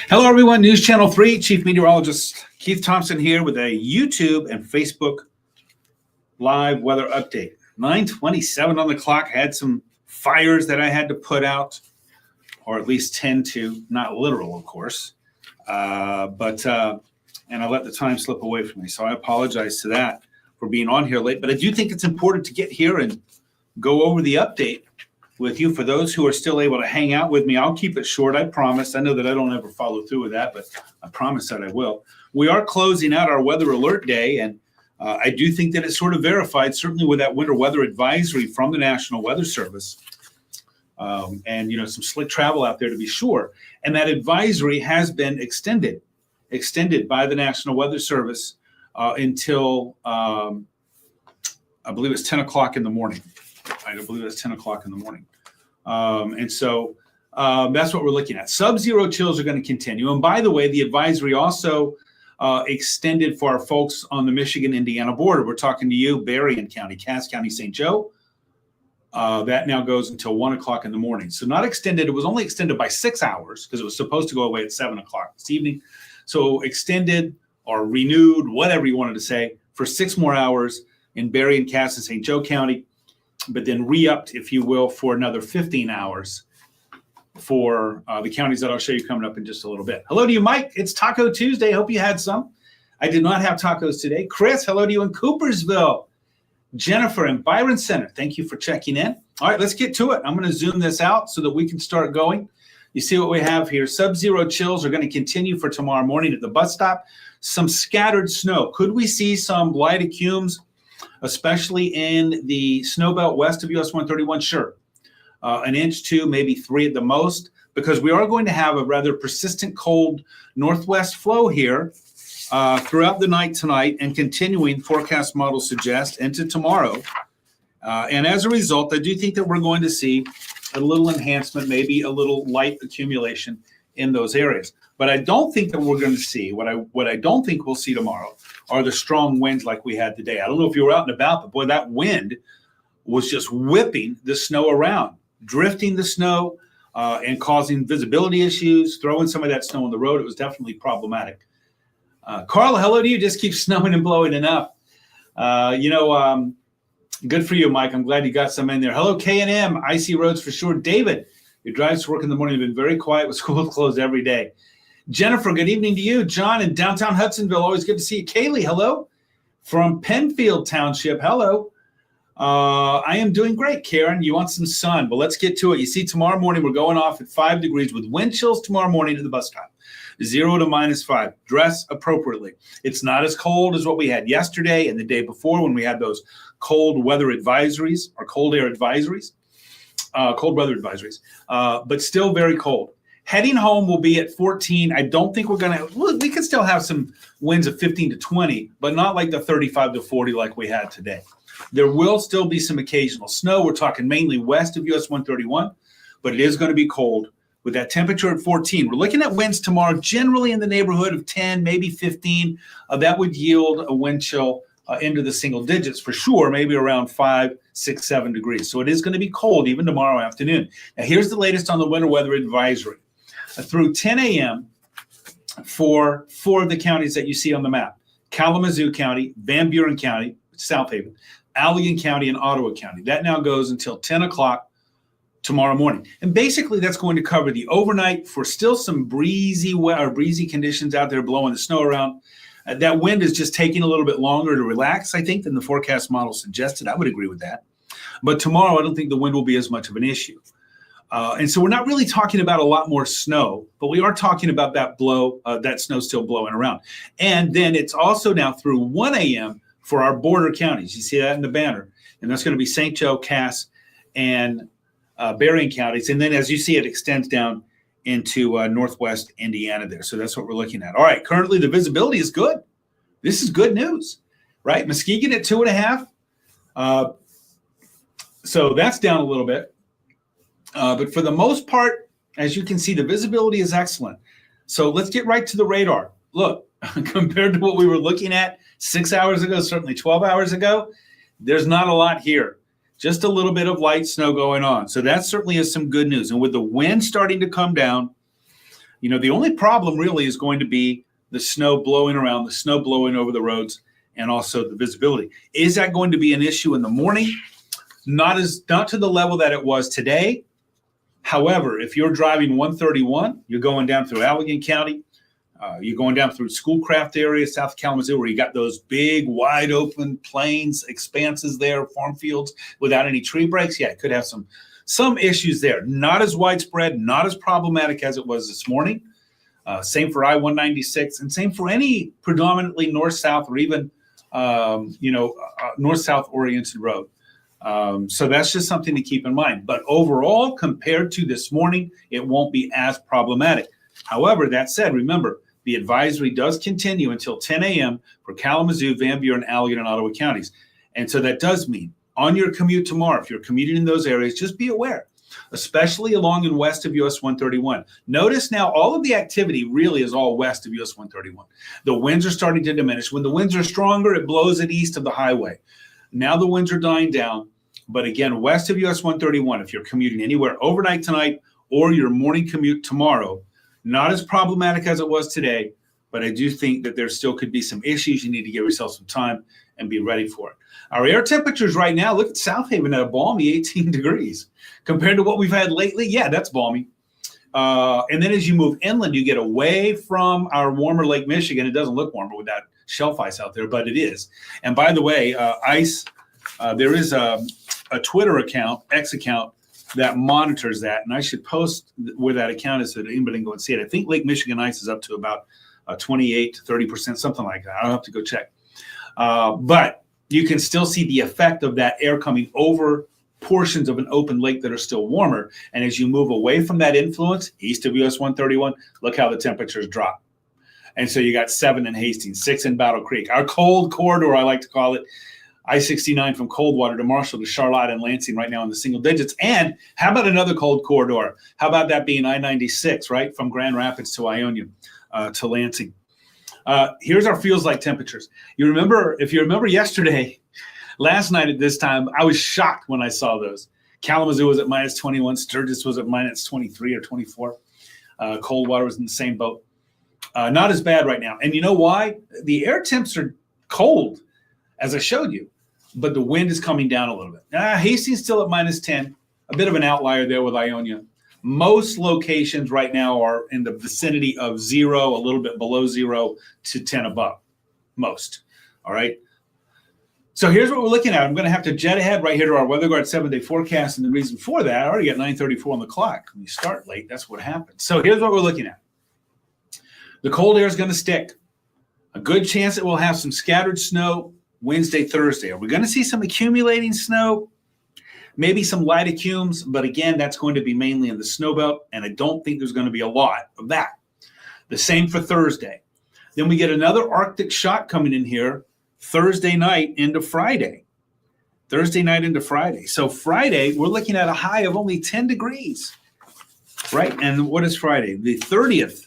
Hello, everyone. News Channel 3, Chief Meteorologist Keith Thompson here with a YouTube and Facebook live weather update. 9:27 on the clock. I had some fires that I had to put out, or at least tend to, not literal, of course. And I let the time slip away from me. So I apologize to that for being on here late. But I do think it's important to get here and go over the update with you. For those who are still able to hang out with me, I'll keep it short, I promise. I know that I don't ever follow through with that, but I promise that I will. We are closing out our weather alert day, and I do think that it's sort of verified, certainly with that winter weather advisory from the National Weather Service. And, you know, some slick travel out there to be sure. And that advisory has been extended by the National Weather Service until, I believe it's 10 o'clock in the morning. I believe it's 10 o'clock in the morning. And so that's what we're looking at. Sub-zero chills are going to continue. And by the way, the advisory also extended for our folks on the Michigan-Indiana border. We're talking to you, Berrien County, Cass County, St. Joe. That now goes until 1 o'clock in the morning. So not extended. It was only extended by 6 hours because it was supposed to go away at 7 o'clock this evening. So extended or renewed, whatever you wanted to say, for 6 more hours in Berrien, Cass, and St. Joe County, but then re-upped, if you will, for another 15 hours for the counties that I'll show you coming up in just a little bit. Hello to you, Mike. It's Taco Tuesday. Hope you had some. I did not have tacos today. Chris, hello to you in Coopersville. Jennifer in Byron Center, thank you for checking in. All right, let's get to it. I'm going to zoom this out so that we can start going. You see what we have here. Sub-zero chills are going to continue for tomorrow morning at the bus stop. Some scattered snow. Could we see some light accumules, especially in the snow belt west of US 131? Sure. An inch, 2, maybe 3 at the most, because we are going to have a rather persistent cold northwest flow here throughout the night tonight and continuing, forecast models suggest, into tomorrow. And as a result, I do think that we're going to see a little enhancement, maybe a little light accumulation in those areas. But I don't think that we're going to see, what I don't think we'll see tomorrow are the strong winds like we had today. I don't know if you were out and about, but boy, that wind was just whipping the snow around, drifting the snow and causing visibility issues, throwing some of that snow on the road. It was definitely problematic. Carla, hello to you. Just keep snowing and blowing enough. Good for you, Mike. I'm glad you got some in there. Hello, K&M. Icy roads for sure. David, your drives to work in the morning have been very quiet with school closed every day. Jennifer, good evening to you. John in downtown Hudsonville, always good to see you. Kaylee, hello. From Penfield Township, hello. I am doing great, Karen. You want some sun, but let's get to it. You see, tomorrow morning we're going off at 5 degrees with wind chills tomorrow morning to the bus stop. 0 to -5. Dress appropriately. It's not as cold as what we had yesterday and the day before when we had those cold weather advisories or cold air advisories, cold weather advisories, but still very cold. Heading home will be at 14. I don't think we're going to, we can still have some winds of 15 to 20, but not like the 35 to 40 like we had today. There will still be some occasional snow. We're talking mainly west of US 131, but it is going to be cold with that temperature at 14. We're looking at winds tomorrow, generally in the neighborhood of 10, maybe 15. That would yield a wind chill into the single digits for sure, maybe around 5, 6, 7 degrees. So it is going to be cold even tomorrow afternoon. Now, here's the latest on the winter weather advisory. Through 10 a.m. for 4 of the counties that you see on the map: Kalamazoo County, Van Buren County, South Haven, Allegan County, and Ottawa County. That now goes until 10 o'clock tomorrow morning. And basically that's going to cover the overnight for still some breezy conditions out there blowing the snow around. That wind is just taking a little bit longer to relax, I think, than the forecast model suggested. I would agree with that. But tomorrow, I don't think the wind will be as much of an issue. And so we're not really talking about a lot more snow, but we are talking about that snow still blowing around. And then it's also now through 1 a.m. for our border counties. You see that in the banner. And that's going to be St. Joe, Cass, and Berrien counties. And then as you see, it extends down into northwest Indiana there. So that's what we're looking at. All right, currently the visibility is good. This is good news, right? Muskegon at 2.5. So that's down a little bit. But for the most part, as you can see, the visibility is excellent. So let's get right to the radar. Look, compared to what we were looking at 6 hours ago, certainly 12 hours ago, there's not a lot here. Just a little bit of light snow going on. So that certainly is some good news. And with the wind starting to come down, The only problem really is going to be the snow blowing around, the snow blowing over the roads, and also the visibility. Is that going to be an issue in the morning? Not to the level that it was today. However, if you're driving 131, you're going down through Allegan County, you're going down through Schoolcraft area, South of Kalamazoo, where you got those big, wide open plains, expanses there, farm fields without any tree breaks. Yeah, it could have some issues there. Not as widespread, not as problematic as it was this morning. Same for I-196, and same for any predominantly north-south or even north-south oriented road. So that's just something to keep in mind. But overall, compared to this morning, it won't be as problematic. However, that said, remember, the advisory does continue until 10 a.m. for Kalamazoo, Van Buren, Allegan, and Ottawa counties. And so that does mean on your commute tomorrow, if you're commuting in those areas, just be aware, especially along and west of US 131. Notice now all of the activity really is all west of US 131. The winds are starting to diminish. When the winds are stronger, it blows it east of the highway. Now the winds are dying down. But again, west of US 131, if you're commuting anywhere overnight tonight or your morning commute tomorrow, not as problematic as it was today, but I do think that there still could be some issues. You need to give yourself some time and be ready for it. Our air temperatures right now, look at South Haven at a balmy 18 degrees. Compared to what we've had lately, yeah, that's balmy. And then as you move inland, you get away from our warmer Lake Michigan. It doesn't look warmer with that shelf ice out there, but it is. And by the way, ice, there is a Twitter account, X account, that monitors that, and I should post where that account is so that anybody can go and see it. I think Lake Michigan ice is up to about 28 to 30%, something like that. I'll have to go check. But you can still see the effect of that air coming over portions of an open lake that are still warmer. And as you move away from that influence, east of US 131, look how the temperatures drop. And so you got 7 in Hastings, 6 in Battle Creek. Our cold corridor, I like to call it, I-69 from Coldwater to Marshall to Charlotte and Lansing right now in the single digits. And how about another cold corridor? How about that being I-96, right, from Grand Rapids to Ionia to Lansing? Here's our feels like temperatures. If you remember yesterday, last night at this time, I was shocked when I saw those. Kalamazoo was at minus 21. Sturgis was at minus 23 or 24. Coldwater was in the same boat. Not as bad right now. And you know why? The air temps are cold, as I showed you, but the wind is coming down a little bit. Hastings still at minus 10, a bit of an outlier there with Ionia. Most locations right now are in the vicinity of 0, a little bit below 0 to 10 above. Most. All right. So here's what we're looking at. I'm going to have to jet ahead right here to our WeatherGuard 7-day forecast. And the reason for that, I already got 9:34 on the clock. When you start late, that's what happens. So here's what we're looking at. The cold air is going to stick. A good chance it will have some scattered snow Wednesday, Thursday. Are we going to see some accumulating snow? Maybe some light accumes, but again, that's going to be mainly in the snow belt, and I don't think there's going to be a lot of that. The same for Thursday. Then we get another Arctic shock coming in here Thursday night into Friday. Thursday night into Friday. So Friday, we're looking at a high of only 10 degrees, right? And what is Friday? The 30th.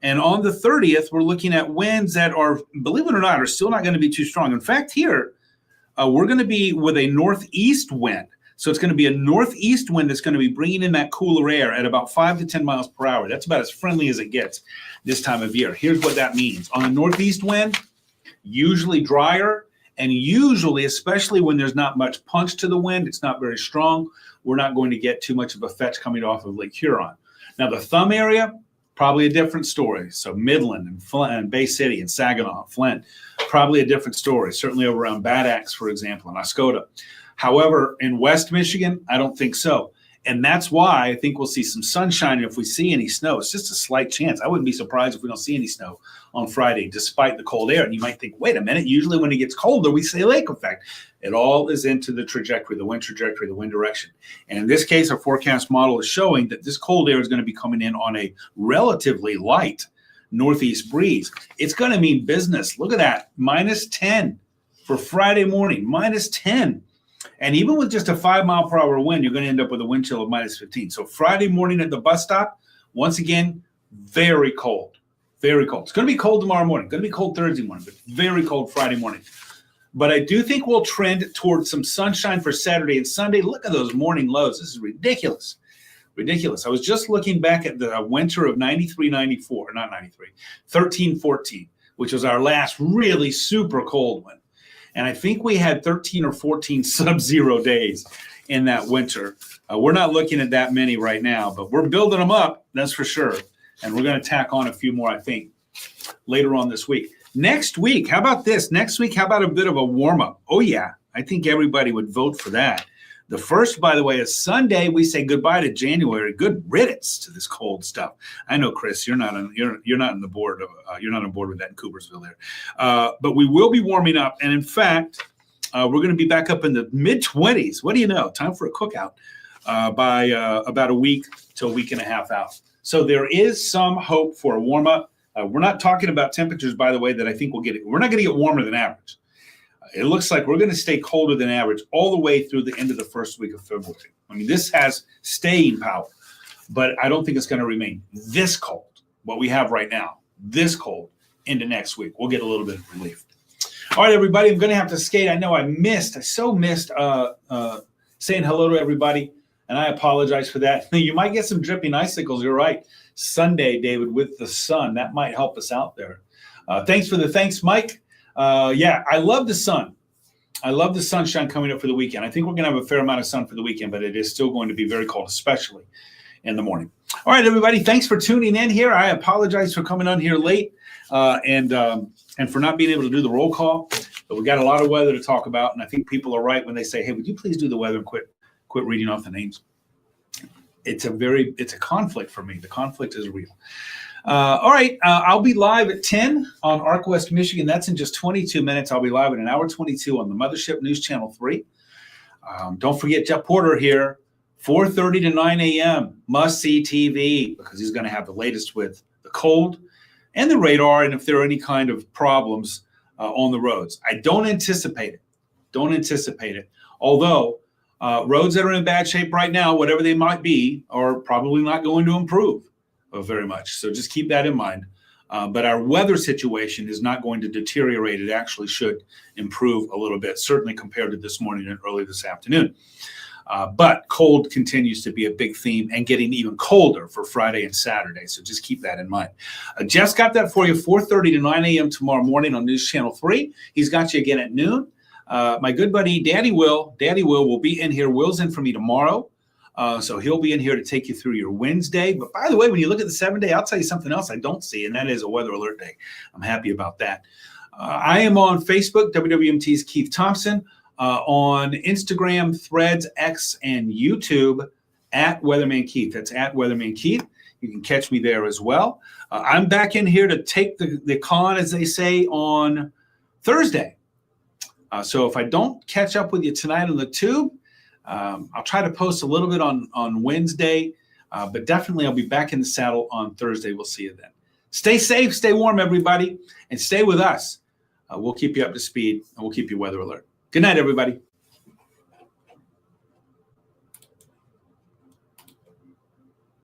And on the 30th, we're looking at winds that are, believe it or not, are still not going to be too strong. In fact, here, we're going to be with a northeast wind. So it's going to be a northeast wind that's going to be bringing in that cooler air at about 5 to 10 miles per hour. That's about as friendly as it gets this time of year. Here's what that means. On a northeast wind, usually drier, and usually, especially when there's not much punch to the wind, it's not very strong, we're not going to get too much of a fetch coming off of Lake Huron. Now, the thumb area, probably a different story. So Midland and Flint and Bay City and Saginaw, Flint, probably a different story. Certainly over around Bad Axe, for example, and Oscoda. However, in West Michigan, I don't think so. And that's why I think we'll see some sunshine. And if we see any snow, it's just a slight chance. I wouldn't be surprised if we don't see any snow on Friday, despite the cold air. And you might think, wait a minute, usually when it gets colder, we see a lake effect. It all is into the trajectory, the wind trajectory, the wind direction. And in this case, our forecast model is showing that this cold air is going to be coming in on a relatively light northeast breeze. It's going to mean business. Look at that, minus 10 for Friday morning, minus 10. And even with just a 5 mile per hour wind, you're going to end up with a wind chill of minus 15. So Friday morning at the bus stop, once again, very cold, very cold. It's going to be cold tomorrow morning, going to be cold Thursday morning, but very cold Friday morning. But I do think we'll trend towards some sunshine for Saturday and Sunday. Look at those morning lows. This is ridiculous. Ridiculous. I was just looking back at the winter of 93, 94, not 93, 13, 14, which was our last really super cold one. And I think we had 13 or 14 sub-zero days in that winter. We're not looking at that many right now, but we're building them up, that's for sure. And we're going to tack on a few more, I think, later on this week. Next week, how about this? Next week, how about a bit of a warm-up? Oh, yeah, I think everybody would vote for that. The first, by the way, is Sunday. We say goodbye to January. Good riddance to this cold stuff. I know, Chris, you're not on the board of you're not on board with that in Coopersville there. But we will be warming up, and in fact, we're going to be back up in the mid-20s. What do you know? Time for a cookout by about a week to a week and a half out. So there is some hope for a warm up. We're not talking about temperatures, by the way, that I think we'll get. We're not going to get warmer than average. It looks like we're going to stay colder than average all the way through the end of the first week of February. I mean, this has staying power, but I don't think it's going to remain this cold, what we have right now, this cold into next week. We'll get a little bit of relief. All right, everybody, I'm going to have to skate. I know I so missed saying hello to everybody, and I apologize for that. You might get some dripping icicles. You're right. Sunday, David, with the sun. That might help us out there. Thanks, Mike. Yeah, I love the sun. I love the sunshine coming up for the weekend. I think we're going to have a fair amount of sun for the weekend, but it is still going to be very cold, especially in the morning. All right, everybody, thanks for tuning in here. I apologize for coming on here late and for not being able to do the roll call. But we got a lot of weather to talk about, and I think people are right when they say, "Hey, would you please do the weather and quit reading off the names?" It's a conflict for me. The conflict is real. All right, I'll be live at 10 on Arc West, Michigan. That's in just 22 minutes. I'll be live at an hour 22 on the Mothership News Channel 3. Don't forget Jeff Porter here, 4:30 to 9 a.m. Must-see TV, because he's going to have the latest with the cold and the radar, and if there are any kind of problems on the roads. I don't anticipate it. Although roads that are in bad shape right now, whatever they might be, are probably not going to improve very much. So just keep that in mind. But our weather situation is not going to deteriorate. It actually should improve a little bit, certainly compared to this morning and early this afternoon. But cold continues to be a big theme, and getting even colder for Friday and Saturday. So just keep that in mind. Jeff's got that for you, 4:30 to 9 a.m. tomorrow morning on News Channel 3. He's got you again at noon. My good buddy, Daddy Will be in here. Will's in for me tomorrow. So he'll be in here to take you through your Wednesday. But by the way, when you look at the 7-day, I'll tell you something else I don't see, and that is a weather alert day. I'm happy about that. I am on Facebook, WWMT's Keith Thompson, on Instagram, Threads, X, and YouTube at Weatherman Keith. That's at Weatherman Keith. You can catch me there as well. I'm back in here to take the con, as they say, on Thursday. So if I don't catch up with you tonight on the tube, I'll try to post a little bit on Wednesday, but definitely I'll be back in the saddle on Thursday. We'll see you then. Stay safe, stay warm, everybody, and stay with us. We'll keep you up to speed, and we'll keep you weather alert. Good night, everybody.